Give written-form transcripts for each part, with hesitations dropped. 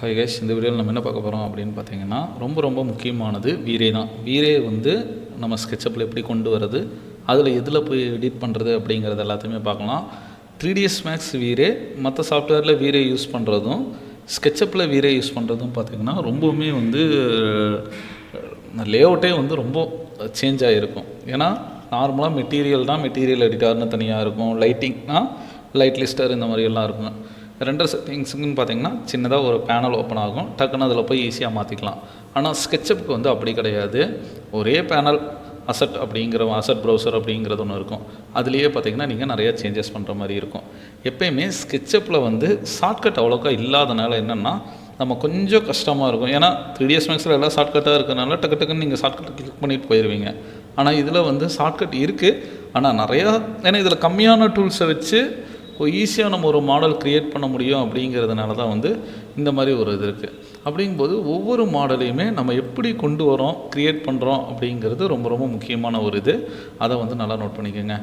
Hi guys, இந்த வீடியோவில் நம்ம என்ன பார்க்க போகிறோம் அப்படின்னு பார்த்தீங்கன்னா ரொம்ப முக்கியமானது வீரே தான். வீரே வந்து நம்ம ஸ்கெட்சப்பில் எப்படி கொண்டு வரது, அதில் எதில் போய் எடிட் பண்ணுறது அப்படிங்கிறது எல்லாத்தையுமே பார்க்கலாம். 3ds Max வீரே, மற்ற சாஃப்ட்வேரில் வீரே யூஸ் பண்ணுறதும் ஸ்கெட்சப்பில் வீரே யூஸ் பண்ணுறதும் பார்த்திங்கன்னா ரொம்பவுமே வந்து லேஅவுட்டே வந்து ரொம்ப சேஞ்ச் ஆகிருக்கும். ஏன்னா நார்மலாக மெட்டீரியல் எடிட்டார்னு தனியாக இருக்கும், லைட்டிங்னா லைட் லிஸ்டர் இந்த மாதிரியெல்லாம் இருக்கும். ரெண்டர் செட்டிங்ஸுக்குன்னு பார்த்தீங்கன்னா சின்னதாக ஒரு பேனல் ஓப்பன் ஆகும், டக்குன்னு அதில் போய் ஈஸியாக மாற்றிக்கலாம். ஆனால் ஸ்கெட்சப்புக்கு வந்து அப்படி கிடையாது. ஒரே பேனல் அசட் ப்ரௌசர் அப்படிங்கிறது ஒன்று இருக்கும். அதுலேயே பார்த்திங்கன்னா நீங்கள் நிறையா சேஞ்சஸ் பண்ணுற மாதிரி இருக்கும். எப்போயுமே ஸ்கெட்சப்பில் வந்து ஷார்ட்கட் அவ்வளோக்கா இல்லாதனால என்னென்னா நம்ம கொஞ்சம் கஷ்டமாக இருக்கும். ஏன்னா 3ds Maxல் எல்லாம் ஷார்ட்கட்டாக இருக்கிறனால டக்குன்னு நீங்கள் ஷார்ட்கட் கிளிக் பண்ணிட்டு போயிடுவீங்க. ஆனால் இதில் வந்து ஷார்ட்கட் இருக்குது, ஆனால் நிறையா, ஏன்னா இதில் கம்மியான டூல்ஸை வச்சு ஈஸியாக நம்ம ஒரு மாடல் க்ரியேட் பண்ண முடியும். அப்படிங்கிறதுனால தான் வந்து இந்த மாதிரி ஒரு இது இருக்குது. அப்படிங்கும்போது ஒவ்வொரு மாடலையுமே நம்ம எப்படி கொண்டு வரோம், க்ரியேட் பண்ணுறோம் அப்படிங்கிறது ரொம்ப முக்கியமான ஒரு இது. அதை வந்து நல்லா நோட் பண்ணிக்கோங்க.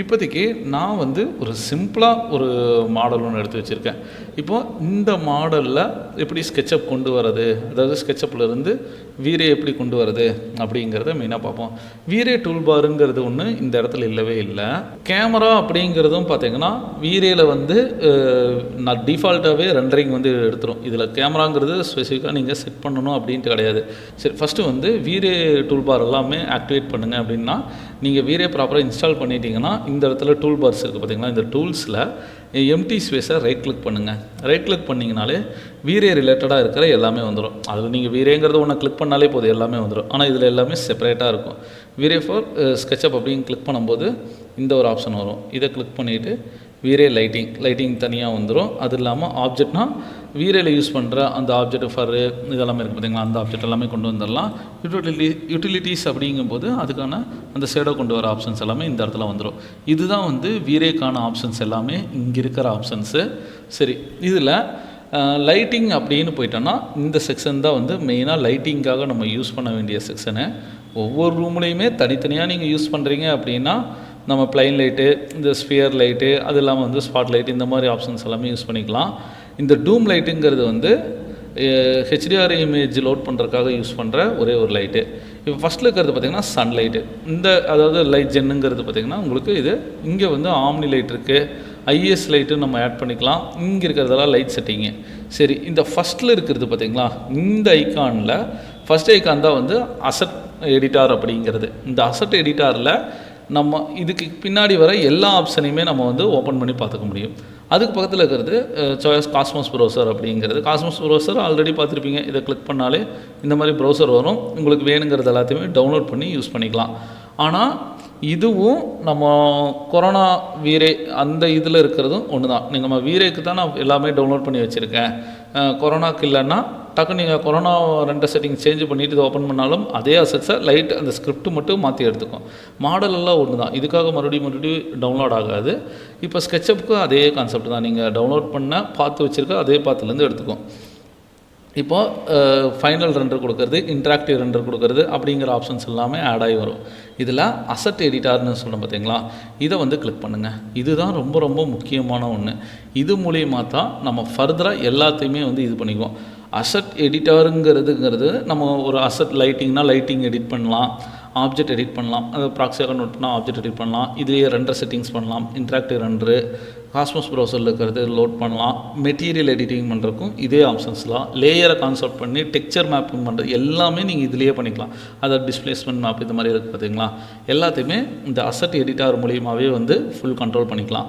இப்போதைக்கு நான் வந்து ஒரு சிம்பிளாக ஒரு மாடல் ஒன்று எடுத்து வச்சுருக்கேன். இப்போது இந்த மாடலில் எப்படி ஸ்கெட்சப் கொண்டு வரது, அதாவது ஸ்கெட்சப்லேருந்து வீரே எப்படி கொண்டு வரது அப்படிங்கிறத மெயினாக பார்ப்போம். வீரே டூல்பாருங்கிறது ஒன்று இந்த இடத்துல இல்லவே இல்லை. கேமரா அப்படிங்கிறதும் பார்த்திங்கன்னா வீரேல வந்து நான் டிஃபால்ட்டாகவே ரெண்டரிங் வந்து எடுத்துரும். இதில் கேமராங்கிறது ஸ்பெசிஃபிக்காக நீங்கள் செட் பண்ணணும் அப்படின்ட்டு கிடையாது. சரி, ஃபஸ்ட்டு வந்து வீரே டூல்பார் எல்லாமே ஆக்டிவேட் பண்ணுங்கள். அப்படின்னா நீங்கள் வீரே ப்ராப்பராக இன்ஸ்டால் பண்ணிட்டீங்கன்னா இந்த இடத்துல டூல் பார்ஸ் இருக்குது பார்த்திங்களா. இந்த டூல்ஸில் எம்டி ஸ்பேஸை ரைட் கிளிக் பண்ணுங்கள். ரைட் கிளிக் பண்ணிங்கனாலே வீரே ரிலேட்டடாக இருக்கிற எல்லாமே வந்துடும். அதில் நீங்கள் வீரேங்கிறது ஒன்று கிளிக் பண்ணாலே போதும், எல்லாமே வந்துடும். ஆனால் இதில் எல்லாமே செப்பரேட்டாக இருக்கும். வீரே ஃபார் ஸ்கெட்சப் அப்படின்னு கிளிக் பண்ணும்போது இந்த ஒரு ஆப்ஷன் வரும். இதை கிளிக் பண்ணிவிட்டு வீரே லைட்டிங் தனியாக வந்துடும். அது இல்லாமல் ஆப்ஜெக்ட்னால் வீரேல யூஸ் பண்ணுற அந்த ஆப்ஜெக்ட் ஃபர்ரு இதெல்லாமே இருக்குது பார்த்திங்களா, அந்த ஆப்ஜெக்ட் எல்லாமே கொண்டு வந்துடலாம். யூட்டிலிட்டிஸ் அப்படிங்கும்போது அதுக்கான அந்த ஷேடோ கொண்டு வர ஆப்ஷன்ஸ் எல்லாமே இந்த இடத்துல வந்துடும். இதுதான் வந்து வீரேக்கான ஆப்ஷன்ஸ் எல்லாமே இங்கே இருக்கிற ஆப்ஷன்ஸு. சரி, இதில் லைட்டிங் அப்படின்னு போயிட்டோன்னா இந்த செக்ஷன் தான் வந்து மெயினாக லைட்டிங்காக நம்ம யூஸ் பண்ண வேண்டிய செக்ஷனு. ஒவ்வொரு ரூம்லேயுமே தனித்தனியாக நீங்கள் யூஸ் பண்ணுறீங்க அப்படின்னா நம்ம பிளைன் லைட்டு, இந்த ஸ்பியர் லைட்டு, அது இல்லாமல் வந்து ஸ்பாட் லைட், இந்த மாதிரி ஆப்ஷன்ஸ் எல்லாமே யூஸ் பண்ணிக்கலாம். இந்த டூம் லைட்டுங்கிறது வந்து ஹெச்டிஆர் இமேஜ் லோட் பண்ணுறதுக்காக யூஸ் பண்ணுற ஒரே ஒரு லைட்டு. இப்போ ஃபஸ்ட்டில் இருக்கிறது பார்த்திங்கன்னா சன்லைட்டு. அதாவது லைட் ஜென்னுங்கிறது பார்த்திங்கன்னா உங்களுக்கு இது இங்கே வந்து ஆம்னி லைட் இருக்குது, ஐஎஸ் லைட்டு நம்ம ஆட் பண்ணிக்கலாம். இங்கே இருக்கிறதெல்லாம் லைட் செட்டிங்கு. சரி, இந்த ஃபஸ்ட்டில் இருக்கிறது பார்த்திங்களா, இந்த ஐக்கானில் ஃபஸ்ட் ஐக்கான் தான் வந்து அசட் எடிட்டார் அப்படிங்கிறது. இந்த அசட் எடிட்டாரில் நம்ம இதுக்கு பின்னாடி வர எல்லா ஆப்ஷனையுமே நம்ம வந்து ஓப்பன் பண்ணி பார்த்துக்க முடியும். அதுக்கு பக்கத்தில் இருக்கிறது காஸ்மோஸ் ப்ரௌசர் அப்படிங்கிறது. காஸ்மோஸ் ப்ரௌசர் ஆல்ரெடி பார்த்துருப்பீங்க. இதை கிளிக் பண்ணாலே இந்த மாதிரி ப்ரௌசர் வரும். உங்களுக்கு வேணுங்கிறது எல்லாத்தையுமே டவுன்லோட் பண்ணி யூஸ் பண்ணிக்கலாம். ஆனால் இதுவும் நம்ம கொரோனா வீரே அந்த இதில் இருக்கிறதும் ஒன்று தான். நம்ம வீரேக்கு தான் நான் எல்லாமே டவுன்லோட் பண்ணி வச்சுருக்கேன். கொரோனாக்கு இல்லைன்னா டக்குன்னு நீங்கள் கொரோனா ரெண்டு செட்டிங் சேஞ்ச் பண்ணிவிட்டு இதை ஓப்பன் பண்ணாலும் அதே அசட்ஸை லைட் அந்த ஸ்கிரிப்ட் மட்டும் மாற்றி எடுத்துக்கும். மாடலெல்லாம் ஒன்று தான். இதுக்காக மறுபடியும் டவுன்லோட் ஆகாது. இப்போ ஸ்கெட்சப்புக்கு அதே கான்செப்ட் தான். நீங்கள் டவுன்லோட் பண்ண பார்த்து வச்சுருக்க அதே பாத்துலேருந்து எடுத்துக்கும். இப்போது ஃபைனல் ரெண்டர் கொடுக்கறது, இன்ட்ராக்டிவ் ரெண்டர் கொடுக்கறது அப்படிங்கிற ஆப்ஷன்ஸ் எல்லாமே ஆட் ஆகி வரும். இதில் அசட் எடிட்டார்னு சொல்ல பார்த்தீங்களா, இதை வந்து கிளிக் பண்ணுங்கள். இதுதான் ரொம்ப முக்கியமான ஒன்று. இது மூலியமாக தான் நம்ம ஃபர்தராக எல்லாத்தையுமே வந்து இது பண்ணிக்குவோம். அசட் எடிட்டாருங்கிறதுங்கிறது நம்ம ஒரு அசட் லைட்டிங் எடிட் பண்ணலாம், ஆப்ஜெக்ட் எடிட் பண்ணலாம். அது ப்ராக்ஸியாக நோட் பண்ணால் ஆப்ஜெக்ட் எடிட் பண்ணலாம். இதுலேயே ரெண்டர் செட்டிங்ஸ் பண்ணலாம். இன்ட்ராக்டிவ் ரெண்டரு காஸ்மோஸ் ப்ரௌசரில் இருக்கிறது லோட் பண்ணலாம். மெட்டீரியல் எடிட்டிங் பண்ணுறதுக்கும் இதே ஆப்ஷன்ஸ்லாம். லேயரை கான்செப்ட் பண்ணி டெக்ஸ்சர் மேப்பிங் பண்ணுறது எல்லாமே நீங்கள் இதிலேயே பண்ணிக்கலாம். அதை டிஸ்பிளேஸ்மெண்ட் மேப் இந்த மாதிரி இருக்குது பார்த்தீங்களா, எல்லாத்தையுமே இந்த அசட் எடிட்டார் மூலியமாகவே வந்து ஃபுல் கண்ட்ரோல் பண்ணிக்கலாம்.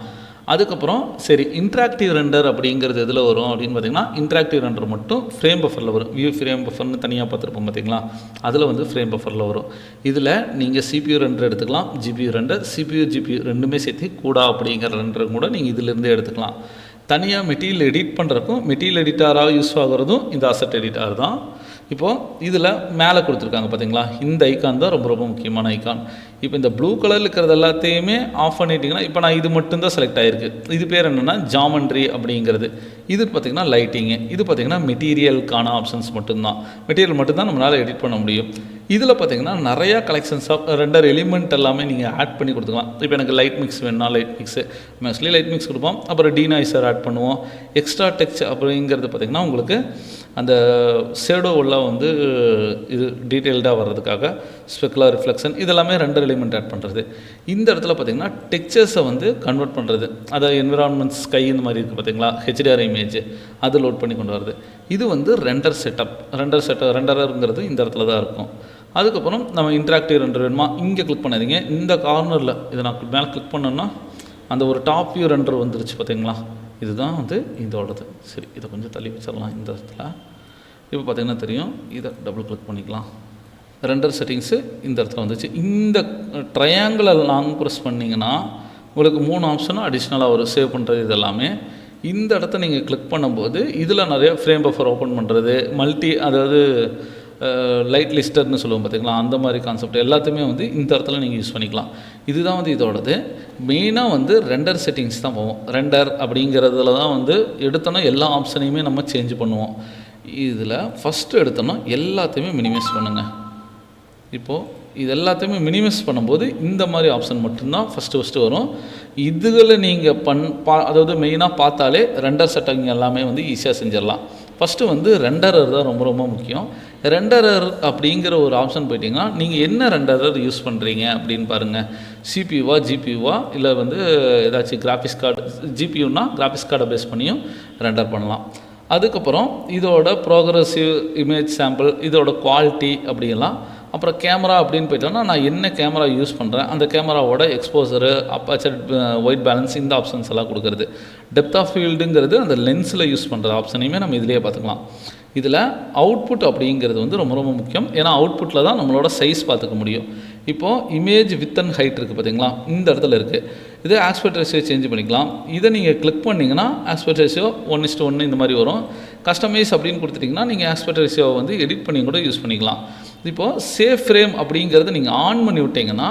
அதுக்கப்புறம் சரி, இன்ட்ராக்டிவ் ரெண்டர் அப்படிங்கிறது எதில் வரும் அப்படின்னு பார்த்திங்கன்னா, இன்ட்ராக்டிவ் ரெண்டர் மட்டும் ஃப்ரேம் பஃபரில் வரும். வியூ ஃப்ரேம் பஃபர்னு தனியாக பார்த்துருப்போம் பார்த்திங்களா, அதில் வந்து ஃப்ரேம் பஃபரில் வரும். இதில் நீங்கள் CPU ரெண்டர் எடுத்துக்கலாம், GPU ரெண்டர், CPU ரெண்டுமே சேர்த்து கூடா அப்படிங்கிற ரெண்டரும் கூட நீங்கள் இதிலேருந்தே எடுத்துக்கலாம். தனியாக மெட்டீரியல் எடிட் பண்ணுறக்கும் மெட்டீரியல் எடிட்டாராக யூஸ் ஆகிறதும் இந்த அசட் எடிட்டார் தான். இப்போது இதில் மேலே கொடுத்துருக்காங்க பார்த்தீங்களா, இந்த ஐக்கான் தான் ரொம்ப முக்கியமான ஐக்கான். இப்போ இந்த ப்ளூ கலரில் இருக்கிறது எல்லாத்தையுமே ஆஃப் பண்ணிட்டீங்கன்னா, இப்போ நான் இது மட்டும்தான் செலக்ட் ஆகிருக்கு. இது பேர் என்னென்னா ஜாமெண்ட்ரி அப்படிங்கிறது. இது பார்த்திங்கன்னா லைட்டிங்கு. இது பார்த்திங்கன்னா மெட்டீரியலுக்கான ஆப்ஷன்ஸ் மட்டும்தான். மெட்டீரியல் மட்டும்தான் நம்மளால் எடிட் பண்ண முடியும். இதில் பார்த்திங்கன்னா நிறையா கலெக்ஷன்ஸ் ஆஃப் ரெண்டர் எலிமெண்ட் எல்லாமே நீங்கள் ஆட் பண்ணி கொடுத்துக்கலாம். இப்போ எனக்கு லைட் மிக்ஸ் வேணும்னா light mix, mostly light mix கொடுப்போம். அப்புறம் டீனாய்ஸர் ஆட் பண்ணுவோம். எக்ஸ்ட்ரா டெக்ஸ்ட் அப்படிங்கிறது பார்த்திங்கன்னா உங்களுக்கு அந்த ஷேடோவெல்லாம் வந்து இது டீட்டெயில்டாக வர்றதுக்காக ஸ்பெக்குலர் ரிஃப்ளெக்ஷன் இதெல்லாமே ரெண்டர் எலிமெண்ட் ஆட் பண்ணுறது. இந்த இடத்துல பார்த்திங்கன்னா டெக்ஸ்சர்ஸை வந்து கன்வெர்ட் பண்ணுறது, அதை என்விரான்மெண்ட் ஸ்கை இந்த மாதிரி இருக்குது பார்த்திங்களா, ஹெச்டிஆர் இமேஜ் அது லோட் பண்ணி கொண்டு வரது. இது வந்து ரெண்டர் ரெண்டருங்கிறது இந்த இடத்துல தான் இருக்கும். அதுக்கப்புறம் நம்ம இன்ட்ராக்டிவ் ரெண்டர் வேணுமா, இங்கே கிளிக் பண்ணாதீங்க, இந்த கார்னரில் இதை நான் மேலே கிளிக் பண்ணோன்னா அந்த ஒரு டாப் வியூ ரெண்டர் வந்துருச்சு பார்த்தீங்களா, இதுதான் வந்து இதோடது. சரி, இதை கொஞ்சம் தள்ளி வச்சிடலாம் இந்த இடத்துல. இப்போ பார்த்திங்கன்னா தெரியும், இதை டபுள் கிளிக் பண்ணிக்கலாம். ரெண்டர் செட்டிங்ஸு இந்த இடத்துல வந்துச்சு. இந்த ட்ரையாங்கிளை லாங் ப்ரெஸ் பண்ணிங்கன்னா உங்களுக்கு 3 ஆப்ஷனும் அடிஷ்னலாக ஒரு சேவ் பண்ணுறது இதெல்லாமே. இந்த இடத்த நீங்கள் கிளிக் பண்ணும்போது இதில் நிறைய ஃப்ரேம் பஃபர் ஓப்பன் பண்ணுறது, அதாவது லைட் லிஸ்டர்னு சொல்லுவோம் பார்த்திங்களா, அந்த மாதிரி கான்செப்ட் எல்லாத்தையுமே வந்து இந்த இடத்துல நீங்கள் யூஸ் பண்ணிக்கலாம். இதுதான் வந்து இதோடது. மெயினாக வந்து ரெண்டர் செட்டிங்ஸ் தான் போவோம். ரெண்டர் அப்படிங்கிறதுல தான் வந்து எடுத்தோன்னா எல்லா ஆப்ஷனையுமே நம்ம சேஞ்ச் பண்ணுவோம். இதில் ஃபஸ்ட்டு எடுத்தோன்னா எல்லாத்தையுமே மினிமைஸ் பண்ணுங்கள். இப்போது இது எல்லாத்தையுமே மினிமைஸ் பண்ணும்போது இந்த மாதிரி ஆப்ஷன் மட்டும்தான் ஃபஸ்ட்டு வரும். இதுகளை நீங்கள் அதாவது மெயினாக பார்த்தாலே ரெண்டர் செட்டிங் எல்லாமே வந்து ஈஸியாக செஞ்சிடலாம். ஃபஸ்ட்டு வந்து ரெண்டரர் தான் ரொம்ப ரொம்ப முக்கியம். ரெண்டரர் அப்படிங்கிற ஒரு ஆப்ஷன் போயிட்டிங்கன்னா நீங்கள் என்ன ரெண்டரர் யூஸ் பண்ணுறீங்க அப்படின்னு பாருங்கள். சிபியூவா ஜிபியூவா இல்லை வந்து ஏதாச்சும் கிராஃபிக்ஸ் கார்டு, ஜிபியூனா கிராஃபிக்ஸ் கார்டை பேஸ் பண்ணியும் ரெண்டர் பண்ணலாம். அதுக்கப்புறம் இதோட ப்ரோக்ரஸிவ் இமேஜ் சாம்பிள், இதோட குவாலிட்டி அப்படிலாம். அப்புறம் கேமரா அப்படின்னு போயிட்டோன்னா நான் என்ன கேமரா யூஸ் பண்ணுறேன், அந்த கேமராவோட எக்ஸ்போசரு, அப்பச்சர், ஒயிட் பேலன்ஸ், இந்த ஆப்ஷன்ஸ் எல்லாம் கொடுக்குறது. டெப்த் ஆஃப் ஃபீல்டுங்கிறது அந்த லென்ஸில் யூஸ் பண்ணுற ஆப்ஷனையுமே நம்ம இதிலேயே பார்த்துக்கலாம். இதில் அவுட்புட் அப்படிங்கிறது வந்து ரொம்ப ரொம்ப முக்கியம். ஏன்னா அவுட்புட்டில் தான் நம்மளோட சைஸ் பார்த்துக்க முடியும். இப்போது இமேஜ் வித் அண்ட் ஹைட் இருக்குது பார்த்தீங்களா, இந்த இடத்துல இருக்குது. இது ஆஸ்பெக்ட் ரேஷியோ சேஞ்ச் பண்ணிக்கலாம். இதை நீங்கள் கிளிக் பண்ணிங்கன்னா ஆஸ்பெக்ட் ரேஷியோ 1:1 இந்த மாதிரி வரும். கஸ்டமைஸ் அப்படின்னு கொடுத்துட்டிங்கன்னா நீங்கள் ஆஸ்பெக்ட் ரேஷியோவை வந்து எடிட் பண்ணி கூட யூஸ் பண்ணிக்கலாம். இப்போது சேஃப் ஃப்ரேம் அப்படிங்கிறது நீங்கள் ஆன் பண்ணி விட்டிங்கன்னா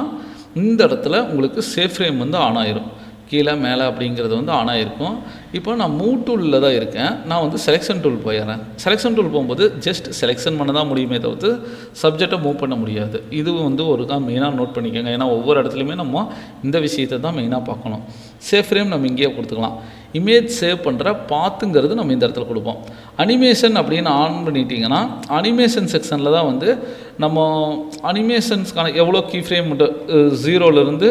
இந்த இடத்துல உங்களுக்கு சேஃப் ஃப்ரேம் வந்து ஆன் ஆயிரும். கீழே மேலே அப்படிங்கிறது வந்து ஆன் ஆகிருக்கும். இப்போ நான் மூவ் டூலில் தான் இருக்கேன். நான் வந்து செலெக்ஷன் டூல் போயிடுறேன். செலெக்ஷன் டூல் போகும்போது ஜஸ்ட் செலெக்ஷன் பண்ண தான் முடியுமே தவிர்த்து சப்ஜெக்டை மூவ் பண்ண முடியாது. இதுவும் வந்து ஒரு தான் மெயினாக நோட் பண்ணிக்கோங்க. ஏன்னா ஒவ்வொரு இடத்துலையுமே நம்ம இந்த விஷயத்தை தான் மெயினாக பார்க்கணும். சேஃப் ஃப்ரேம் நம்ம இங்கேயே கொடுத்துக்கலாம். இமேஜ் சேவ் பண்ணுற பாத்துங்கிறது நம்ம இந்த இடத்துல கொடுப்போம். அனிமேஷன் அப்படின்னு ஆன் பண்ணிட்டீங்கன்னா அனிமேஷன் செக்ஷனில் தான் வந்து நம்ம அனிமேஷன்ஸ்க்கான எவ்வளோ கீ ஃப்ரேம் மட்டும் 0லேருந்து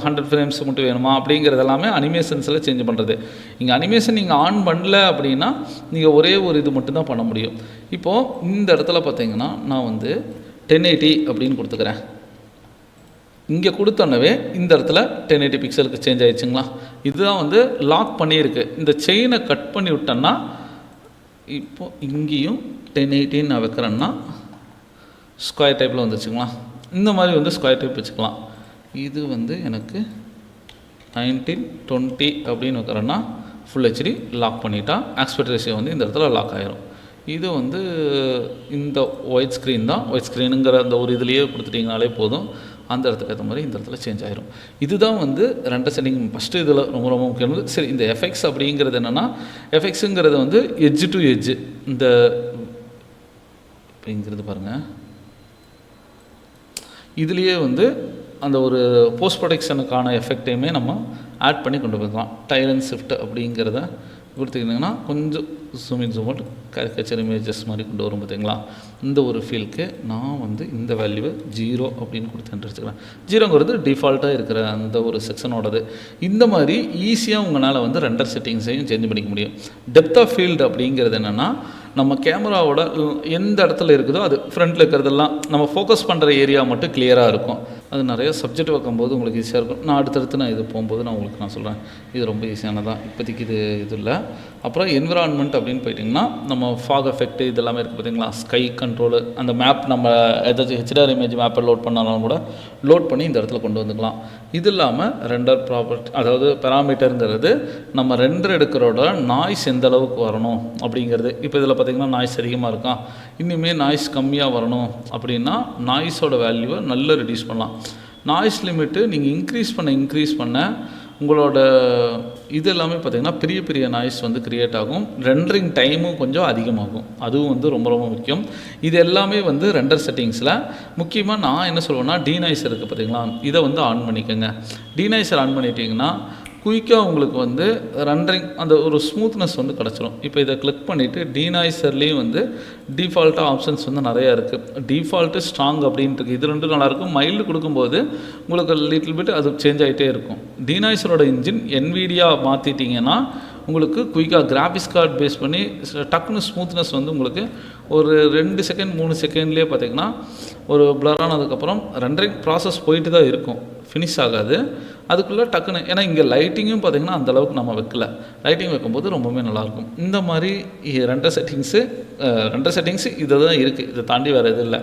100 ஃப்ரேம்ஸ் மட்டும் வேணுமா அப்படிங்கிறது எல்லாமே அனிமேஷன்ஸில் சேஞ்ச் பண்ணுறது. இங்கே அனிமேஷன் நீங்கள் ஆன் பண்ணல அப்படின்னா நீங்கள் ஒரே ஒரு இது மட்டும்தான் பண்ண முடியும். இப்போது இந்த இடத்துல பார்த்தீங்கன்னா நான் வந்து 1080 அப்படின்னு கொடுத்துக்கிறேன். இங்கே கொடுத்தோன்னவே இந்த இடத்துல 1080 பிக்சலுக்கு சேஞ்ச் ஆகிடுச்சுங்களா. இதுதான் வந்து லாக் பண்ணியிருக்கு. இந்த செயினை கட் பண்ணி விட்டேன்னா இப்போது இங்கேயும் 1080 நான் வைக்கிறேன்னா ஸ்கொயர் டைப்பில் வந்துச்சுங்களா. இந்த மாதிரி வந்து ஸ்கொயர் டைப் வச்சுக்கலாம். இது வந்து எனக்கு 1920 அப்படின்னு வைக்கிறேன்னா ஃபுல் ஹெச்டி லாக் பண்ணிட்டா ஆஸ்பெக்ட் ரேஷியோ வந்து இந்த இடத்துல லாக் ஆகிரும். இது வந்து இந்த ஒயிட் ஸ்க்ரீன் தான். ஒயிட் ஸ்க்ரீனுங்கிற அந்த ஒரு இதுலேயே கொடுத்துட்டிங்கனாலே போதும். அந்த இடத்துக்கு ஏற்ற மாதிரி இந்த இடத்துல சேஞ்ச் ஆகிரும். இதுதான் வந்து ரெண்டர் செட்டிங் ஃபஸ்ட்டு இதில் ரொம்ப ரொம்ப முக்கியமானது. சரி, இந்த எஃபெக்ட்ஸ் அப்படிங்கிறது என்னென்னா, எஃபெக்ட்ஸுங்கிறது வந்து எட்ஜ் டு எட்ஜ். இந்த இப்போங்கிறது பாருங்கள், இதுலேயே வந்து அந்த ஒரு போஸ்ட் ப்ரொடக்ஷனுக்கான எஃபெக்டையுமே நம்ம ஆட் பண்ணி கொண்டு போய்க்கலாம். டைல் அண்ட் ஷிஃப்ட் அப்படிங்கிறத கொடுத்துக்கிட்டிங்கன்னா கொஞ்சம் zoom in zoom out caricature images மாதிரி கொண்டு வரும் பார்த்தீங்களா. இந்த ஒரு ஃபீல்க்கு நான் வந்து இந்த வேல்யூவை 0 அப்படின்னு கொடுத்து வச்சுக்கிறேன். 0ங்கிறது டிஃபால்ட்டாக இருக்கிற அந்த ஒரு செக்ஷனோடது. இந்த மாதிரி ஈஸியாக உங்களால் வந்து ரெண்டர் செட்டிங்ஸையும் சேஞ்ச் பண்ணிக்க முடியும். டெப்த் ஆஃப் ஃபீல்டு அப்படிங்கிறது என்னென்னா, நம்ம கேமராவோட எந்த இடத்துல இருக்குதோ அது ஃப்ரண்ட்டில் இருக்கிறதெல்லாம் நம்ம ஃபோக்கஸ் பண்ணுற ஏரியா மட்டும் கிளியராக இருக்கும். அது நிறைய சப்ஜெக்ட் வைக்கும்போது உங்களுக்கு ஈஸியாக இருக்கும். நான் அடுத்தடுத்து நான் இது போகும்போது நான் சொல்கிறேன். இது ரொம்ப ஈஸியானதான். இப்போதைக்கு இது இல்லை. அப்புறம் என்விரான்மெண்ட் அப்படின்னு போயிட்டிங்கன்னா நம்ம ஃபாக் எஃபெக்ட் இதெல்லாமே இருக்குது பார்த்தீங்களா. ஸ்கை கண்ட்ரோலு, அந்த மேப் நம்ம ஏதாச்சும் ஹெச்டிஆர் இமேஜ் மேப்பை லோட் பண்ணாலும் கூட லோட் பண்ணி இந்த இடத்துல கொண்டு வந்துக்கலாம். இது இல்லாமல் ரெண்டர் ப்ராப்பர்ட்டி, அதாவது பெராமீட்டருங்கிறது நம்ம ரெண்டர் எடுக்கிறோட நாய்ஸ் எந்த அளவுக்கு வரணும் அப்படிங்கிறது. இப்போ இதில் பார்த்திங்கன்னா நாய்ஸ் அதிகமாக இருக்கா, இன்னுமே நாய்ஸ் கம்மியாக வரணும் அப்படின்னா நாய்ஸோட வேல்யூவை நல்லா ரெடியூஸ் பண்ணலாம். நாய்ஸ் லிமிட்டு நீங்கள் இன்க்ரீஸ் பண்ண உங்களோட இது எல்லாமே பார்த்திங்கன்னா பெரிய பெரிய நாய்ஸ் வந்து க்ரியேட் ஆகும். ரெண்டரிங் டைமும் கொஞ்சம் அதிகமாகும். அதுவும் வந்து ரொம்ப ரொம்ப முக்கியம். இது எல்லாமே வந்து ரெண்டர் செட்டிங்ஸில் முக்கியமாக நான் என்ன சொல்லுவேன்னா, டீநாய்ஸர் இருக்குது பார்த்திங்களா, இதை வந்து ஆன் பண்ணிக்கோங்க. டீநாய்ஸர் ஆன் பண்ணிட்டீங்கன்னா குயிக்காக உங்களுக்கு வந்து ரெண்டரிங் அந்த ஒரு ஸ்மூத்னஸ் வந்து கிடச்சிரும். இப்போ இதை கிளிக் பண்ணிவிட்டு டீனாய்ஸர்லேயும் வந்து டிஃபால்ட்டாக ஆப்ஷன்ஸ் வந்து நிறையா இருக்குது. டிஃபால்ட்டு, ஸ்ட்ராங் அப்படின்ட்டு இருக்குது. இது ரெண்டும் நல்லாயிருக்கும். மைல்டு கொடுக்கும்போது உங்களுக்கு லிட்டில் பிட் அது சேஞ்ச் ஆகிட்டே இருக்கும். டீனாய்ஸரோட இன்ஜின் NVIDIA மாற்றிட்டிங்கன்னா உங்களுக்கு குயிக்காக கிராஃபிக்ஸ் கார்டு பேஸ் பண்ணி டக்குன்னு ஸ்மூத்னஸ் வந்து உங்களுக்கு ஒரு 2 செகண்ட் 3 செகண்ட்லேயே பார்த்திங்கன்னா ஒரு பிளர் ஆனதுக்கப்புறம் ரெண்டரிங் ப்ராசஸ் போயிட்டு தான் இருக்கும், ஃபினிஷ் ஆகாது. அதுக்குள்ளே டக்குன்னு ஏன்னா இங்கே லைட்டிங்கும் பார்த்திங்கன்னா அந்தளவுக்கு நம்ம வைக்கல. லைட்டிங் வைக்கும்போது ரொம்பவே நல்லாயிருக்கும். இந்த மாதிரி ரெண்டர் செட்டிங்ஸு இதை தான் இருக்குது. இதை தாண்டி வேறு எதுவும் இல்லை.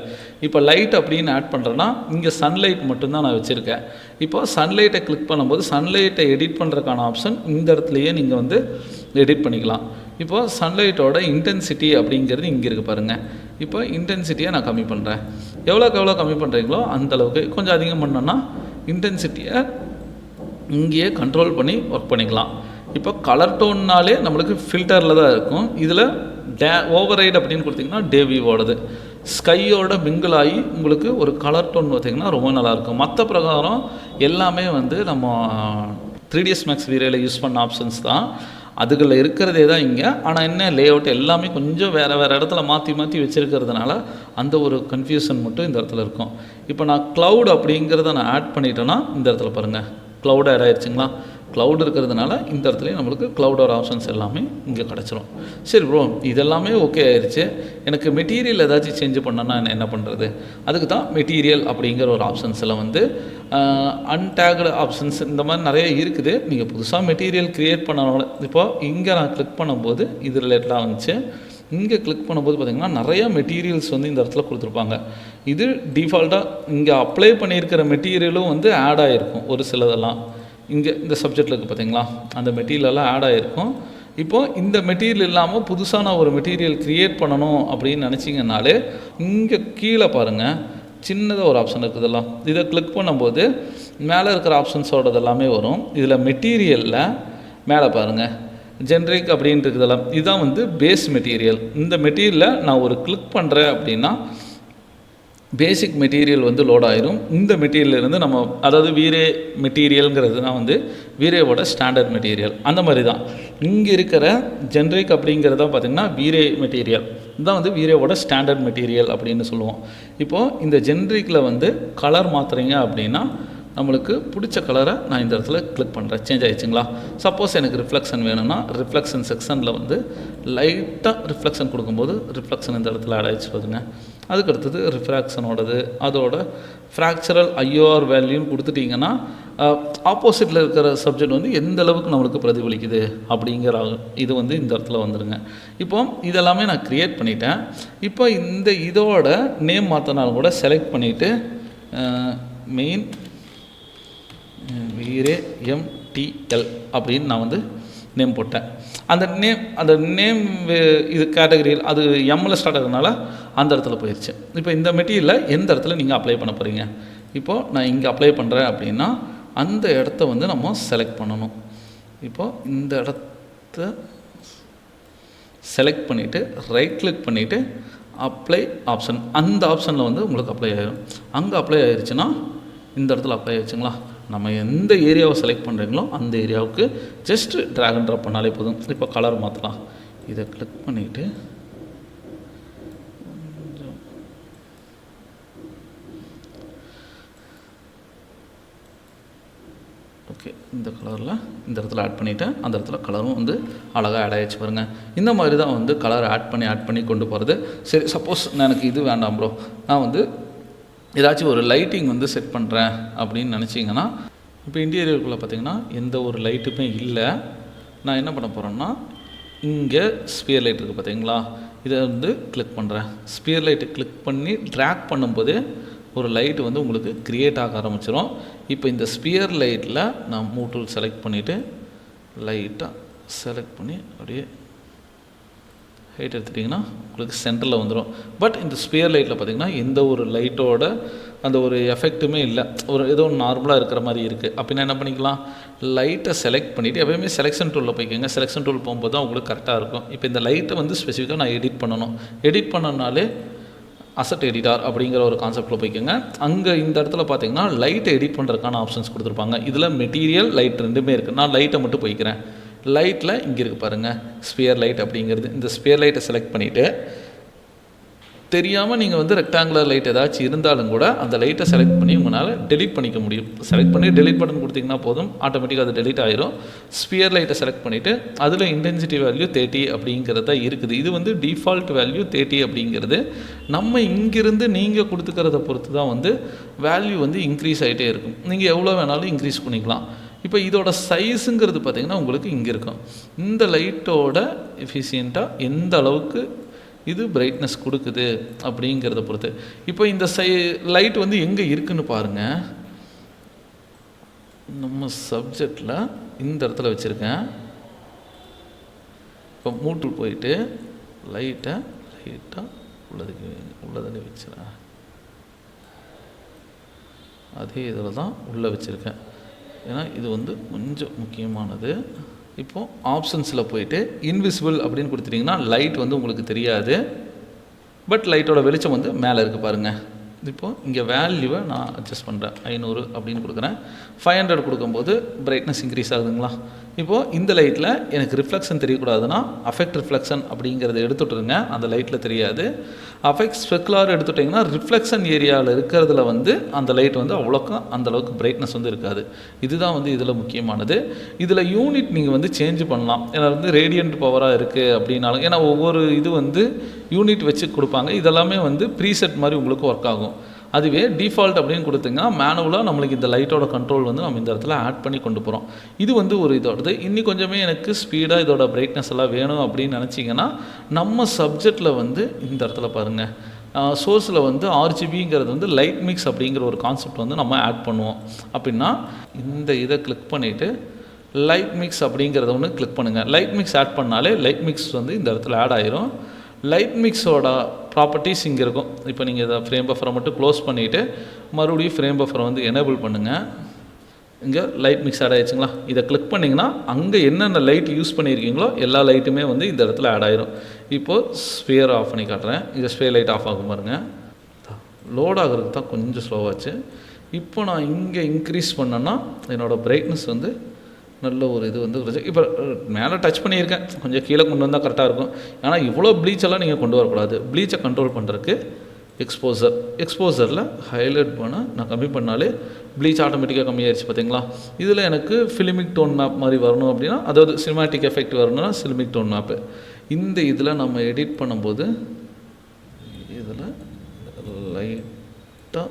இப்போ லைட் அப்படின்னு ஆட் பண்ணுறேன்னா இங்கே சன்லைட் மட்டும்தான் நான் வச்சுருக்கேன். இப்போ சன்லைட்டை கிளிக் பண்ணும்போது சன்லைட்டை எடிட் பண்ணுறதுக்கான ஆப்ஷன் இந்த இடத்துலையே நீங்கள் வந்து எடிட் பண்ணிக்கலாம். இப்போ சன்லைட்டோட இன்டென்சிட்டி அப்படிங்கிறது இங்கே இருக்குது பாருங்கள். இப்போ இன்டென்சிட்டியை நான் கம்மி பண்ணுறேன். எவ்வளோ கம்மி பண்ணுறீங்களோ அந்தளவுக்கு. கொஞ்சம் அதிகம் பண்ணோன்னா இன்டென்சிட்டியை இங்கேயே கண்ட்ரோல் பண்ணி ஒர்க் பண்ணிக்கலாம். இப்போ கலர் டோன்னாலே நம்மளுக்கு ஃபில்டரில் தான் இருக்கும். இதில் ஓவர் ரைட் அப்படின்னு கொடுத்திங்கன்னா டேவியோடது ஸ்கையோட மிங்கிள் ஆகி உங்களுக்கு ஒரு கலர் டோன் பார்த்திங்கன்னா ரொம்ப நல்லாயிருக்கும். மற்ற பிரகாரம் எல்லாமே வந்து நம்ம 3ds Max V-Rayல யூஸ் பண்ண ஆப்ஷன்ஸ் தான். அதுகளில் இருக்கிறதே தான் இங்கே. ஆனால் என்ன லேஅவுட் எல்லாமே கொஞ்சம் வேறு இடத்துல மாற்றி வச்சுருக்கிறதுனால அந்த ஒரு கன்ஃபியூஷன் மட்டும் இந்த இடத்துல இருக்கும். இப்போ நான் க்ளவுட் அப்படிங்கிறத நான் ஆட் பண்ணிட்டேன்னா இந்த இடத்துல பாருங்கள் க்ளவுட் ஆட் ஆகிடுச்சிங்களா. க்ளவுட் இருக்கிறதுனால இந்த இடத்துலையும் நம்மளுக்கு க்ளவுடோட ஆப்ஷன்ஸ் எல்லாமே இங்கே கிடச்சிரும். சரி ப்ரோ, இதெல்லாமே ஓகே ஆயிடுச்சு. எனக்கு மெட்டீரியல் ஏதாச்சும் சேஞ்ச் பண்ணனா என்ன பண்ணுறது? அதுக்கு தான் மெட்டீரியல் அப்படிங்கிற ஒரு ஆப்ஷன்ஸ் எல்லாம் வந்து அன்டேக்டு ஆப்ஷன்ஸ் இந்த மாதிரி நிறைய இருக்குது. நீங்கள் புதுசாக மெட்டீரியல் க்ரியேட் பண்ணனால இப்போது இங்கே நான் கிளிக் பண்ணும்போது இது ரிலேட்டடாக வந்துச்சு. இங்கே கிளிக் பண்ணும்போது பார்த்திங்கன்னா நிறையா மெட்டீரியல்ஸ் வந்து இந்த இடத்துல கொடுத்துருப்பாங்க. இது டிஃபால்ட்டாக இங்கே அப்ளை பண்ணியிருக்கிற மெட்டீரியலும் வந்து ஆட் ஆகிருக்கும். ஒரு சிலதெல்லாம் இங்கே இந்த சப்ஜெக்டில் இருக்குது பார்த்திங்களா, அந்த மெட்டீரியலெல்லாம் ஆட் ஆகிருக்கும். இப்போது இந்த மெட்டீரியல் இல்லாமல் புதுசாக நான் ஒரு மெட்டீரியல் க்ரியேட் பண்ணணும் அப்படின்னு நினச்சிங்கனாலே இங்கே கீழே பாருங்கள் சின்னதாக ஒரு ஆப்ஷன் இருக்குதெல்லாம். இதை கிளிக் பண்ணும்போது மேலே இருக்கிற ஆப்ஷன்ஸோடது எல்லாமே வரும். இதில் மெட்டீரியலில் மேலே பாருங்கள் ஜென்ரிக் அப்படின்ட்டு இருக்குதெல்லாம் இதுதான் வந்து பேஸ் மெட்டீரியல். இந்த மெட்டீரியலில் நான் ஒரு கிளிக் பண்ணுறேன் அப்படின்னா பேசிக் மெட்டீரியல் வந்து லோட் ஆயிரும். இந்த மெட்டீரியல்லேருந்து நம்ம அதாவது V-Ray மெட்டீரியல்ங்கிறது தான் வந்து V-Rayவோட ஸ்டாண்டர்ட் மெட்டீரியல். அந்த மாதிரி தான் இங்கே இருக்கிற ஜென்ரிக் அப்படிங்கிறத பார்த்திங்கன்னா V-Ray மெட்டீரியல் இதுதான் வந்து V-Rayவோட ஸ்டாண்டர்ட் மெட்டீரியல் அப்படின்னு சொல்லுவோம். இப்போது இந்த ஜென்ரிக்கில் வந்து கலர் மாற்றுறீங்க அப்படின்னா நம்மளுக்கு பிடிச்ச கலரை நான் இந்த இடத்துல கிளிக் பண்ணுறேன். சேஞ்ச் ஆகிடுச்சிங்களா. சப்போஸ் எனக்கு ரிஃப்ளெக்ஷன் வேணும்னா ரிஃப்ளெக்ஷன் செக்ஷனில் வந்து லைட்டாக ரிஃப்ளெக்ஷன் கொடுக்கும்போது ரிஃப்ளெக்ஷன் இந்த இடத்துல ஆட் ஆகிடுச்சு பாருங்க. அதுக்கடுத்தது ரிஃப்ராக்ஷனோடது அதோட ஃப்ராக்சரல் IOR வேல்யூன்னு கொடுத்துட்டிங்கன்னா ஆப்போசிட்டில் இருக்கிற சப்ஜெக்ட் வந்து எந்த அளவுக்கு நம்மளுக்கு பிரதிபலிக்குது அப்படிங்கிற இது வந்து இந்த இடத்துல வந்துடுங்க. இப்போ இதெல்லாமே நான் க்ரியேட் பண்ணிட்டேன். இப்போ இந்த இதோட நேம் மாற்றினாலும் கூட செலக்ட் பண்ணிவிட்டு மெயின் V-Ray MTL அப்படின்னு நான் வந்து நேம் போட்டேன். அந்த நேம் இது கேட்டகரியில் அது எம்மில் ஸ்டார்ட் ஆகிறதுனால அந்த இடத்துல போயிடுச்சு. இப்போ இந்த மெட்டீரியலில் எந்த இடத்துல நீங்கள் அப்ளை பண்ண போகிறீங்க? இப்போது நான் இங்கே அப்ளை பண்ணுறேன் அப்படின்னா அந்த இடத்த வந்து நம்ம செலக்ட் பண்ணணும். இப்போது இந்த இடத்த செலக்ட் பண்ணிவிட்டு ரைட் கிளிக் பண்ணிவிட்டு அப்ளை ஆப்ஷன் அந்த ஆப்ஷனில் வந்து உங்களுக்கு அப்ளை ஆகிடும். அங்கே அப்ளை ஆகிடுச்சுன்னா இந்த இடத்துல அப்ளை ஆகிடுச்சுங்களா. நம்ம எந்த ஏரியாவை செலக்ட் பண்ணுறீங்களோ அந்த ஏரியாவுக்கு ஜஸ்ட் ட்ராக் அண்ட் ட்ராப் பண்ணாலே போதும். இப்போ கலர் மாற்றலாம். இதை கிளிக் பண்ணிவிட்டு ஓகே இந்த கலரில் இந்த இடத்துல ஆட் பண்ணிவிட்டேன். அந்த இடத்துல கலரும் வந்து அழகாக ஆட் ஆகிடுச்சு பாருங்கள். இந்த மாதிரி தான் வந்து கலர் ஆட் பண்ணி கொண்டு போகிறது. சரி, சப்போஸ் எனக்கு இது வேண்டாம் ப்ரோ, நான் வந்து ஏதாச்சும் ஒரு லைட்டிங் வந்து செட் பண்ணுறேன் அப்படின்னு நினச்சிங்கன்னா இப்போ இன்டீரியருக்குள்ளே பார்த்திங்கன்னா எந்த ஒரு லைட்டுமே இல்லை. நான் என்ன பண்ண போகிறேன்னா இங்கே ஸ்பியர் லைட் இருக்குது பார்த்தீங்களா, இதை வந்து கிளிக் பண்ணுறேன். ஸ்பியர் லைட்டை கிளிக் பண்ணி ட்ராக் பண்ணும்போது ஒரு லைட்டு வந்து உங்களுக்கு க்ரியேட் ஆக ஆரம்பிச்சிடும். இப்போ இந்த ஸ்பியர் லைட்டில் நான் மூவ் டூல் செலக்ட் பண்ணிவிட்டு லைட்டாக செலக்ட் பண்ணி அப்படியே ஹைட் எடுத்துட்டிங்கன்னா உங்களுக்கு சென்டரில் வந்துடும். பட் இந்த ஸ்பியர் லைட்டில் பார்த்திங்கன்னா எந்த ஒரு லைட்டோட அந்த ஒரு எஃபெக்ட்டுமே இல்லை, ஒரு ஏதோ நார்மலாக இருக்கிற மாதிரி இருக்குது. அப்படின்னா என்ன பண்ணிக்கலாம், லைட்டை செலக்ட் பண்ணிவிட்டு எப்போயுமே செலெக்ஷன் டூலில் போய்க்கோங்க. செலெக்ஷன் டூல் போகும்போது தான் உங்களுக்கு கரெக்டாக இருக்கும். இப்போ இந்த லைட்டை வந்து ஸ்பெசிஃபிக்காக நான் எடிட் பண்ணணும். எடிட் பண்ணனாலே அசட் எடிட்டார் அப்படிங்கிற ஒரு கான்செப்ட்டில் போய்க்கோங்க. அங்கே இந்த இடத்துல பார்த்தீங்கன்னா லைட்டை எடிட் பண்ணுறதுக்கான ஆப்ஷன்ஸ் கொடுத்துருப்பாங்க. இதில் மெட்டீரியல் லைட் ரெண்டுமே இருக்குது. நான் லைட்டை மட்டும் போய்க்கிறேன். லைட்டில் இங்கே இருக்குது பாருங்கள், ஸ்பியர் லைட் அப்படிங்கிறது. இந்த ஸ்பியர் லைட்டை செலக்ட் பண்ணிவிட்டு தெரியாமல் நீங்கள் வந்து ரெக்டாங்குலர் லைட் ஏதாச்சும் இருந்தாலும் கூட அந்த லைட்டை செலக்ட் பண்ணி உங்களால் டெலிட் பண்ணிக்க முடியும். செலக்ட் பண்ணி டெலிட் பட்டன் கொடுத்தீங்கன்னா போதும், ஆட்டோமேட்டிக்காக அது டெலிட் ஆயிரும். ஸ்பியர் லைட்டை செலக்ட் பண்ணிவிட்டு அதில் இன்டென்சிட்டி வேல்யூ 30 அப்படிங்கிறத இருக்குது. இது வந்து டிஃபால்ட் வேல்யூ 30 அப்படிங்கிறது. நம்ம இங்கிருந்து நீங்கள் கொடுத்துக்கிறத பொறுத்து தான் வந்து வேல்யூ வந்து இன்க்ரீஸ் ஆகிட்டே இருக்கும். நீங்கள் எவ்வளோ வேணாலும் இன்க்ரீஸ் பண்ணிக்கலாம். இப்போ இதோட சைஸுங்கிறது பார்த்திங்கன்னா உங்களுக்கு இங்கே இருக்கும். இந்த லைட்டோட எஃபிஷியண்ட்டாக எந்த அளவுக்கு இது பிரைட்னஸ் கொடுக்குது அப்படிங்கிறத பொறுத்து. இப்போ இந்த லைட் வந்து எங்கே இருக்குதுன்னு பாருங்கள். நம்ம சப்ஜெக்டில் இந்த இடத்துல வச்சுருக்கேன். இப்போ மூட்டு போயிட்டு லைட்டாக உள்ளதுக்கு வச்சுருக்கேன். அதே இதில் தான் உள்ளே வச்சுருக்கேன். ஏன்னா இது வந்து கொஞ்சம் முக்கியமானது. இப்போது ஆப்ஷன்ஸில் போயிட்டு இன்விசிபிள் அப்படின்னு கொடுத்துட்டிங்கன்னா லைட் வந்து உங்களுக்கு தெரியாது. பட் லைட்டோட வெளிச்சம் வந்து மேலே இருக்குது பாருங்கள். இப்போது இங்கே வேல்யூவை நான் அட்ஜஸ்ட் பண்ணுறேன். 500 அப்படின்னு கொடுக்குறேன். 500 கொடுக்கும்போது பிரைட்னஸ் இன்க்ரீஸ் ஆகுதுங்களா? இப்போது இந்த லைட்டில் எனக்கு ரிஃப்ளெக்ஷன் தெரியக்கூடாதுன்னா அஃபெக்ட் ரிஃப்ளெக்ஷன் அப்படிங்கிறத எடுத்துகிட்டுருங்க. அந்த லைட்டில் தெரியாது. அஃபெக்ட் ஸ்பெக்குலர் எடுத்துட்டிங்கன்னா ரிஃப்ளெக்ஷன் ஏரியாவில் இருக்கிறதுல வந்து அந்த லைட் வந்து அந்தளவுக்கு பிரைட்னஸ் வந்து இருக்காது. இதுதான் வந்து இதில் முக்கியமானது. இதில் யூனிட் நீங்கள் வந்து சேஞ்ச் பண்ணலாம். ஏன்னா வந்து ரேடியன்ட் பவராக இருக்குது அப்படின்னாலும், ஏன்னா ஒவ்வொரு இது வந்து யூனிட் வச்சு கொடுப்பாங்க. இதெல்லாமே வந்து ப்ரீசெட் மாதிரி உங்களுக்கு ஒர்க் ஆகும். அதுவே டிஃபால்ட் அப்படின்னு கொடுத்தீங்கன்னா மேனுவலாக நம்மளுக்கு இந்த லைட்டோட கண்ட்ரோல் வந்து நம்ம இந்த இடத்துல ஆட் பண்ணி கொண்டு போகிறோம். இது வந்து ஒரு இதோடது. இன்னி கொஞ்சமே எனக்கு ஸ்பீடாக இதோட பிரைட்னஸ் எல்லாம் வேணும் அப்படின்னு நினச்சிங்கன்னா நம்ம சப்ஜெக்டில் வந்து இந்த இடத்துல பாருங்கள், சோர்ஸில் வந்து RGBங்கிறது வந்து லைட் மிக்ஸ் அப்படிங்கிற ஒரு கான்செப்ட் வந்து நம்ம ஆட் பண்ணுவோம். அப்படின்னா இந்த இதை கிளிக் பண்ணிவிட்டு லைட் மிக்ஸ் அப்படிங்கிறத ஒன்று கிளிக் பண்ணுங்கள். லைட் மிக்ஸ் ஆட் பண்ணாலே லைட் மிக்ஸ் வந்து இந்த இடத்துல ஆட் ஆயிரும். லைட் மிக்ஸோட ப்ராப்பர்ட்டிஸ் இங்கே இருக்கும். இப்போ நீங்கள் இதை ஃப்ரேம் பஃபரை மட்டும் க்ளோஸ் பண்ணிவிட்டு மறுபடியும் ஃப்ரேம் பஃபரை வந்து எனேபிள் பண்ணுங்கள். இங்கே லைட் மிக்ஸ் ஆட் ஆகிடுச்சுங்களா? இதை கிளிக் பண்ணிங்கன்னா அங்கே என்னென்ன லைட் யூஸ் பண்ணியிருக்கீங்களோ எல்லா லைட்டுமே வந்து இந்த இடத்துல ஆட் ஆயிரும். இப்போது ஸ்பியர் ஆஃப் பண்ணி காட்டுறேன். இங்கே ஸ்பியர் லைட் ஆஃப் ஆகும் பாருங்கள். லோட் ஆகிறதுக்கு தான் கொஞ்சம் ஸ்லோவாச்சு. இப்போ நான் இங்கே இன்க்ரீஸ் பண்ணேன்னா என்னோடய பிரைட்னஸ் வந்து நல்ல ஒரு இது வந்து இப்போ மேலே டச் பண்ணியிருக்கேன். கொஞ்சம் கீழே கொண்டு வந்தால் கரெக்டாக இருக்கும். ஆனால் இவ்வளோ ப்ளீச்செல்லாம் நீங்கள் கொண்டு வரக்கூடாது. ப்ளீச்சை கண்ட்ரோல் பண்ணுறதுக்கு எக்ஸ்போசரில் ஹைலைட் பண்ண நான் கம்மி பண்ணாலே ப்ளீச் ஆட்டோமேட்டிக்காக கம்மியாகிடுச்சு பார்த்தீங்களா? இதில் எனக்கு ஃபிலிமிக் டோன் மேப் மாதிரி வரணும் அப்படின்னா, அதாவது சினிமாட்டிக் எஃபெக்ட் வரணும்னா சினிமிக் டோன் மேப்பு. இந்த இதில் நம்ம எடிட் பண்ணும்போது இதில் லைட்டாக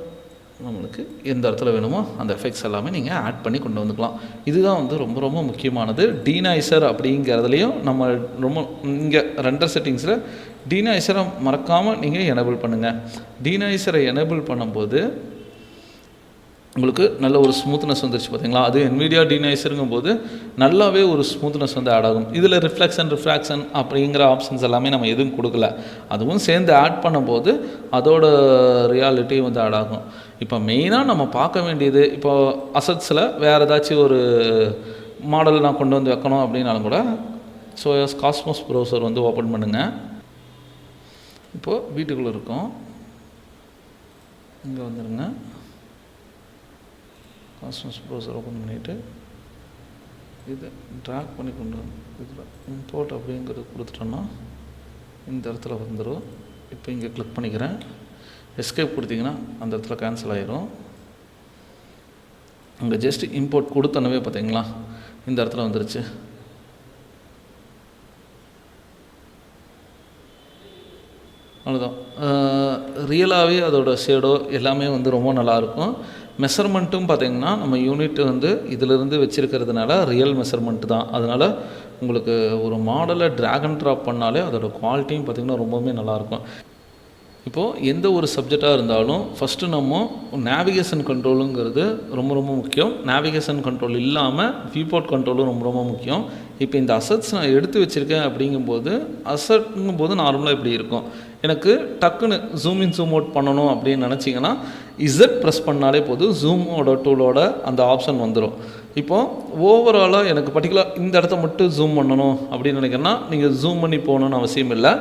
நம்மளுக்கு எந்த இடத்துல வேணுமோ அந்த எஃபெக்ட்ஸ் எல்லாமே நீங்கள் ஆட் பண்ணி கொண்டு வந்துக்கலாம். இதுதான் வந்து ரொம்ப ரொம்ப முக்கியமானது. டீனாய்சர் அப்படிங்கிறதுலையும் நம்ம ரொம்ப இங்கே ரெண்டர் செட்டிங்ஸில் டீனாய்சரை மறக்காமல் நீங்கள் எனேபிள் பண்ணுங்கள். டீனாய்சரை எனேபிள் பண்ணும்போது உங்களுக்கு நல்ல ஒரு ஸ்மூத்னஸ் வந்துருச்சு பார்த்தீங்களா? அது NVIDIA டீனாய்சருங்கும் போது நல்லாவே ஒரு ஸ்மூத்னஸ் வந்து ஆட் ஆகும். இதில் ரிஃப்ராக்ஷன் அப்படிங்கிற ஆப்ஷன்ஸ் எல்லாமே நம்ம எதுவும் கொடுக்கல. அதுவும் சேர்ந்து ஆட் பண்ணும்போது அதோட ரியாலிட்டி வந்து ஆட் ஆகும். இப்போ மெயினாக நம்ம பார்க்க வேண்டியது, இப்போ அசட்ஸில் வேறு ஏதாச்சும் ஒரு மாடல் நான் கொண்டு வந்து வைக்கணும் அப்படின்னாலும் கூட சோயாஸ் காஸ்மோஸ் ப்ரௌசர் வந்து ஓப்பன் பண்ணுங்கள். இப்போது வீட்டுக்குள்ளே இருக்கோம். இங்கே வந்துடுங்க. காஸ்மோஸ் ப்ரௌசர் ஓப்பன் பண்ணிவிட்டு இதை ட்ராக் பண்ணி கொண்டு வந்து இதில் இம்போர்ட் அப்படிங்கிறது கொடுத்துட்டோன்னா இந்த இடத்துல வந்துடும். இப்போ இங்கே கிளிக் பண்ணிக்கிறேன். எஸ்கேப் கொடுத்தீங்கன்னா அந்த இடத்துல கேன்சல் ஆகிரும். அங்கே ஜஸ்ட் இம்போர்ட் கொடுத்தனவே பார்த்தீங்களா இந்த இடத்துல வந்துருச்சு. அவ்வளோதான். ரியலாகவே அதோட ஷேடோ எல்லாமே வந்து ரொம்ப நல்லாயிருக்கும். மெஷர்மெண்ட்டும் பார்த்திங்கன்னா நம்ம யூனிட் வந்து இதிலிருந்து வச்சுருக்கிறதுனால ரியல் மெஷர்மெண்ட்டு தான். அதனால் உங்களுக்கு ஒரு மாடலை ட்ராக் அண்ட் ட்ராப் பண்ணாலே அதோடய குவாலிட்டியும் பார்த்திங்கன்னா ரொம்பவுமே நல்லாயிருக்கும். இப்போது எந்த ஒரு சப்ஜெக்டாக இருந்தாலும் ஃபஸ்ட்டு நம்ம நேவிகேஷன் கண்ட்ரோலுங்கிறது ரொம்ப ரொம்ப முக்கியம். நேவிகேஷன் கண்ட்ரோல் இல்லாமல் வியூபோர்ட் கண்ட்ரோலும் ரொம்ப ரொம்ப முக்கியம். இப்போ இந்த அசட்ஸ் நான் எடுத்து வச்சுருக்கேன் அப்படிங்கும்போது அசட்ங்கும்போது நார்மலாக இப்படி இருக்கும். எனக்கு டக்குன்னு ஜூம் இன் ஜூம் அவுட் பண்ணணும் அப்படின்னு நினச்சிங்கன்னா இசட் ப்ரெஸ் பண்ணாலே போதும், ஜூமோட டூலோட அந்த ஆப்ஷன் வந்துடும். இப்போது ஓவராலாக எனக்கு பர்டிகுலர் இந்த இடத்த மட்டும் ஜூம் பண்ணணும் அப்படின்னு நினைக்கிறேன்னா நீங்கள் ஜூம் பண்ணி போகணுன்னு அவசியம் இல்லை.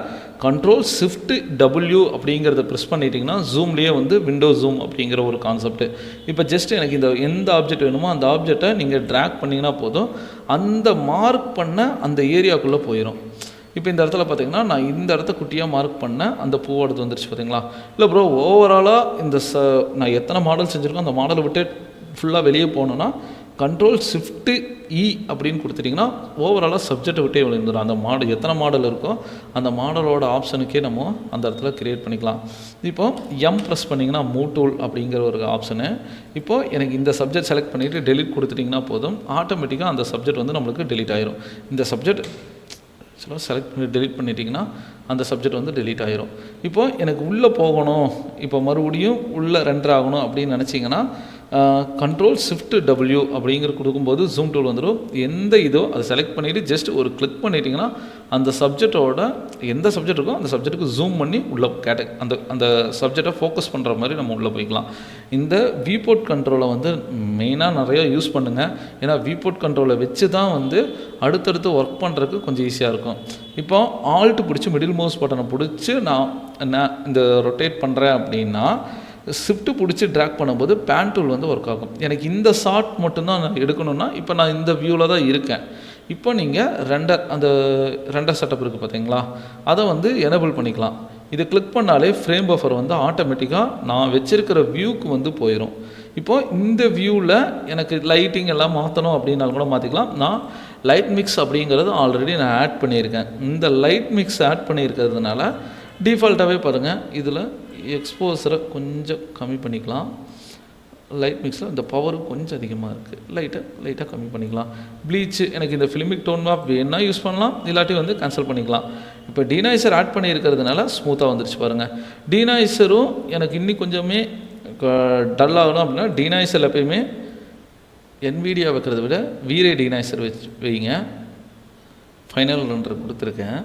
கண்ட்ரோல் ஷிஃப்ட் டபிள்யூ அப்படிங்கிறத ப்ரெஸ் பண்ணிட்டீங்கன்னா ஜூம்லேயே வந்து விண்டோ ஜூம் அப்படிங்கிற ஒரு கான்செப்ட். இப்போ ஜஸ்ட் எனக்கு இந்த எந்த ஆப்ஜெக்ட் வேணுமோ அந்த ஆப்ஜெக்டை நீங்கள் ட்ராக் பண்ணிங்கன்னா போதும், அந்த மார்க் பண்ண அந்த ஏரியாக்குள்ளே போயிடும். இப்போ இந்த இடத்துல பார்த்தீங்கன்னா நான் இந்த இடத்த குட்டியாக மார்க் பண்ணேன், அந்த பூவோடது வந்துருச்சு பார்த்தீங்களா. இல்லை ப்ரோ ஓவராலாக இந்த நான் எத்தனை மாடல் செஞ்சுருக்கோம் அந்த மாடலை விட்டு ஃபுல்லாக வெளியே போகணுன்னா கண்ட்ரோல் ஷிஃப்ட்டு இ அப்படின்னு கொடுத்துட்டிங்கன்னா ஓவராலாக சப்ஜெக்டை விட்டே விழுந்துடும். அந்த மாடல் எத்தனை மாடல் இருக்கோ அந்த மாடலோட ஆப்ஷனுக்கே நம்ம அந்த இடத்துல க்ரியேட் பண்ணிக்கலாம். இப்போது எம் ப்ரெஸ் பண்ணிங்கன்னா மூவ் டூல் அப்படிங்கிற ஒரு ஆப்ஷனு. இப்போது எனக்கு இந்த சப்ஜெக்ட் செலக்ட் பண்ணிவிட்டு டெலிட் கொடுத்துட்டிங்கன்னா போதும், ஆட்டோமேட்டிக்காக அந்த சப்ஜெக்ட் வந்து நம்மளுக்கு டெலிட் ஆயிரும். இந்த சப்ஜெக்ட் செலக்ட் பண்ணி டெலிட் பண்ணிட்டீங்கன்னா அந்த சப்ஜெக்ட் வந்து டெலிட் ஆயிரும். இப்போது எனக்கு உள்ளே போகணும், இப்போ மறுபடியும் உள்ளே ரெண்டர் ஆகணும் அப்படின்னு நினச்சிங்கன்னா கண்ட்ரோல் ஷிஃப்ட் டபிள்யூ அப்படிங்கிற கொடுக்கும்போது ஜூம் டூல் வந்துடும். எந்த இதோ அதை செலக்ட் பண்ணிவிட்டு ஜஸ்ட் ஒரு கிளிக் பண்ணிட்டீங்கன்னா அந்த சப்ஜெக்டோட எந்த சப்ஜெக்ட் இருக்கோ அந்த சப்ஜெக்ட்டுக்கு ஜூம் பண்ணி உள்ளே அந்த அந்த சப்ஜெக்டை ஃபோக்கஸ் பண்ணுற மாதிரி நம்ம உள்ளே போய்க்கலாம். இந்த வியூபோர்ட் கண்ட்ரோலை வந்து மெயினாக நிறையா யூஸ் பண்ணுங்கள். ஏன்னா வியூபோர்ட் கண்ட்ரோலை வச்சு தான் வந்து அடுத்தடுத்து ஒர்க் பண்ணுறதுக்கு கொஞ்சம் ஈஸியாக இருக்கும். இப்போ ஆல்ட் பிடிச்சி மிடில் மவுஸ் பட்டனை பிடிச்சி நான் இந்த ரொட்டேட் பண்ணுறேன் அப்படின்னா ஷிஃப்ட்டு பிடிச்சி ட்ராக் பண்ணும்போது பேன் டூல் வந்து ஒர்க் ஆகும். எனக்கு இந்த ஷாட் மட்டும்தான் நான் எடுக்கணும்னா இப்போ நான் இந்த வியூவில் தான் இருக்கேன். இப்போ நீங்கள் அந்த ரெண்டர் செட்டப் இருக்குது பார்த்தீங்களா, அதை வந்து எனேபிள் பண்ணிக்கலாம். இதை கிளிக் பண்ணாலே ஃப்ரேம் பஃபர் வந்து ஆட்டோமேட்டிக்காக நான் வச்சுருக்கிற வியூக்கு வந்து போயிடும். இப்போது இந்த வியூவில் எனக்கு லைட்டிங் எல்லாம் மாற்றணும் அப்படின்னாலும் கூட மாற்றிக்கலாம். நான் லைட் மிக்ஸ் அப்படிங்கிறது ஆல்ரெடி நான் ஆட் பண்ணியிருக்கேன். இந்த லைட் மிக்ஸ் ஆட் பண்ணியிருக்கிறதுனால டிஃபால்ட்டாகவே பாருங்கள் இதில் எக்ஸ்போசரை கொஞ்சம் கம்மி பண்ணிக்கலாம். லைட் மிக்ஸில் இந்த பவர் கொஞ்சம் அதிகமாக இருக்குது, லைட்டாக கம்மி பண்ணிக்கலாம். ப்ளீச்சு எனக்கு இந்த ஃபிலிமிக் டோன் மேப் வேணால் யூஸ் பண்ணலாம், இல்லாட்டி வந்து கேன்சல் பண்ணிக்கலாம். இப்போ டீனாய்சர் ஆட் பண்ணியிருக்கிறதுனால ஸ்மூத்தாக வந்துருச்சு பாருங்கள். டீனாய்சரும் எனக்கு இன்னும் கொஞ்சமே டல் ஆகணும் அப்படின்னா டீனாய்சர் எப்பயுமே NVIDIA வைக்கிறத விட வீரே டீனாய்சர் வைங்க. ஃபைனல் ரெண்டர் கொடுத்துருக்கேன்.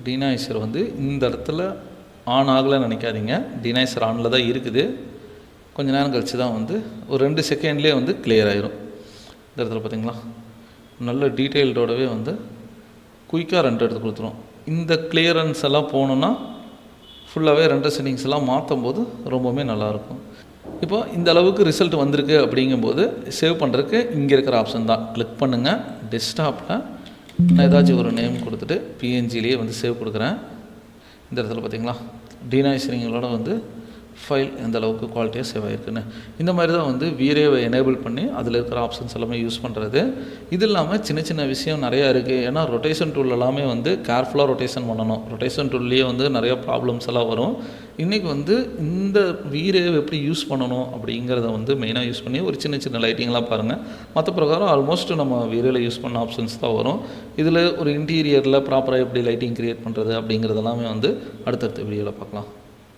டீனாய்சர் வந்து இந்த இடத்துல ஆன் ஆகலைன்னு நினைக்காதீங்க, டீனாய்சர் ஆனில் தான் இருக்குது. கொஞ்சம் நேரம் கழித்து தான் வந்து ஒரு 2 செகண்ட்லேயே வந்து கிளியர் ஆயிரும். இந்த இடத்துல பார்த்தீங்களா நல்ல டீட்டெயில்டோடவே வந்து குயிக்காக ரெண்டர் எடுத்து கொடுத்துரும். இந்த கிளியரன்ஸ் எல்லாம் போகணுன்னா ஃபுல்லாகவே ரெண்டர் செட்டிங்ஸ் எல்லாம் மாற்றும் போது ரொம்பவுமே நல்லாயிருக்கும். இப்போ இந்த அளவுக்கு ரிசல்ட் வந்திருக்கு அப்படிங்கும்போது சேவ் பண்ணுறதுக்கு இங்கே இருக்கிற ஆப்ஷன் தான் கிளிக் பண்ணுங்கள். டெஸ்க்டாப்பில் நான் ஏதாச்சும் ஒரு நேம் கொடுத்துட்டு PNGலேயே வந்து சேவ் கொடுக்குறேன். இந்த இடத்துல பார்த்தீங்களா டீனாய்சரிங்களோட வந்து ஃபைல் எந்த அளவுக்கு குவாலிட்டியாக சேவ் ஆகிருக்குன்னு. இந்த மாதிரி தான் வந்து வீரேவை எனேபிள் பண்ணி அதில் இருக்கிற ஆப்ஷன்ஸ் எல்லாமே யூஸ் பண்ணுறது. இது இல்லாமல் சின்ன சின்ன விஷயம் நிறையா இருக்குது. ஏன்னா ரொட்டேஷன் டூல் எல்லாமே வந்து கேர்ஃபுல்லாக ரொட்டேஷன் பண்ணணும். ரொட்டேஷன் டூல்லேயே வந்து நிறையா ப்ராப்ளம்ஸ் எல்லாம் வரும். இன்றைக்கி வந்து இந்த வீரேவை எப்படி யூஸ் பண்ணணும் அப்படிங்கிறத வந்து மெயினாக யூஸ் பண்ணி ஒரு சின்ன சின்ன லைட்டிங்லாம் பாருங்கள். மற்ற பிரகாரம் ஆல்மோஸ்ட் நம்ம வீரேவில் யூஸ் பண்ண ஆப்ஷன்ஸ் தான் வரும். இதில் ஒரு இன்டீரியரில் ப்ராப்பராக எப்படி லைட்டிங் க்ரியேட் பண்ணுறது அப்படிங்கிறதெல்லாமே வந்து அடுத்தடுத்த வீடியோவில் பார்க்கலாம்.